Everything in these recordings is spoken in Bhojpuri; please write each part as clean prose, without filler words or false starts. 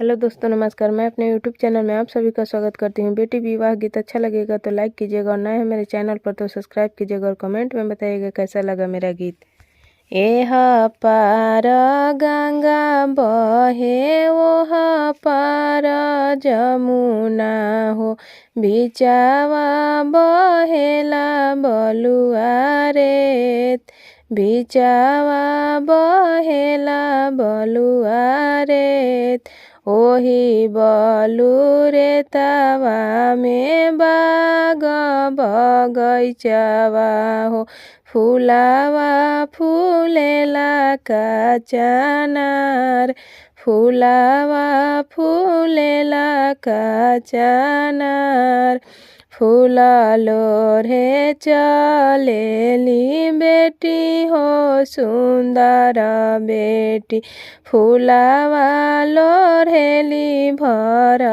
हेलो दोस्तों, नमस्कार। मैं अपने यूट्यूब चैनल में आप सभी का स्वागत करती हूँ। बेटी विवाह गीत अच्छा लगेगा तो लाइक कीजिएगा और नए हैं मेरे चैनल पर तो सब्सक्राइब कीजिएगा और कमेंट में बताइएगा कैसा लगा मेरा गीत। एह पार गंगा बहे ओह पार जमुना हो, बिचावा बहेला बलुआ रेत, बिचावा बहेला बलुआ रेत। ओही बलुरेतावा में बाग बगैचावा हो, फुलावा फुलेला का चनार, फुलावा फुलेला का चनार। फूललो रे चलेली बेटी हो सुंदर बेटी, फूलावा लोढ़ेली भर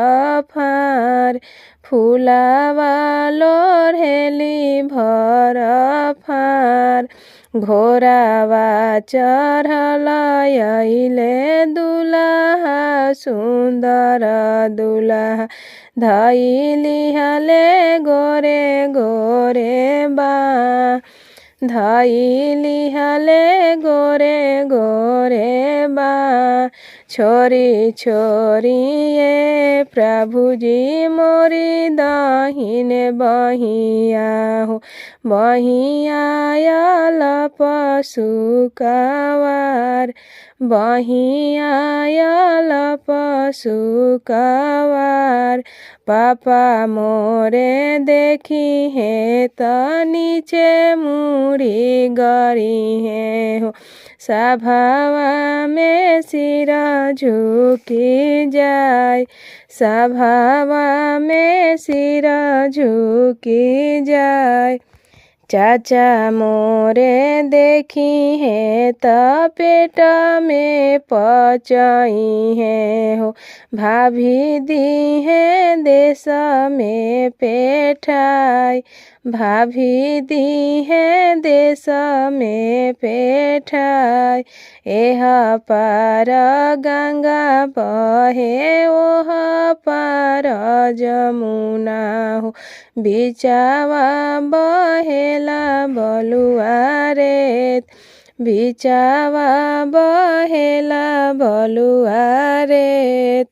फार, फूलावा लोढ़ेली भर फार। घोरावा चढ़ल अइले दुल्हा सुंदर दुल्हा, धइली हले गोरे गोरे बा, धइली हले गोरे गोरे बा। छोरी छोरी ये प्रभु जी मोरी दहिने बहिया हो, बहिया आयल पशु कवार, बहिया आयल पशु कवार। पापा मोरे देखी है त नीचे मुड़ी गरी है हो, सभावा में सिर झुकी जाय, सभावा में सिर झुकी जाय। चाचा मोरे देखी है त पेट में पचई है हो, भाभी दी है देश में पेठाई, भाभी दी है देश में पेठाई। एह पार गंगा बहे ओह पार जमुना हो, बिचावा बहेला बलुआ रेत, बिचावा बहेला बलुआ रेत।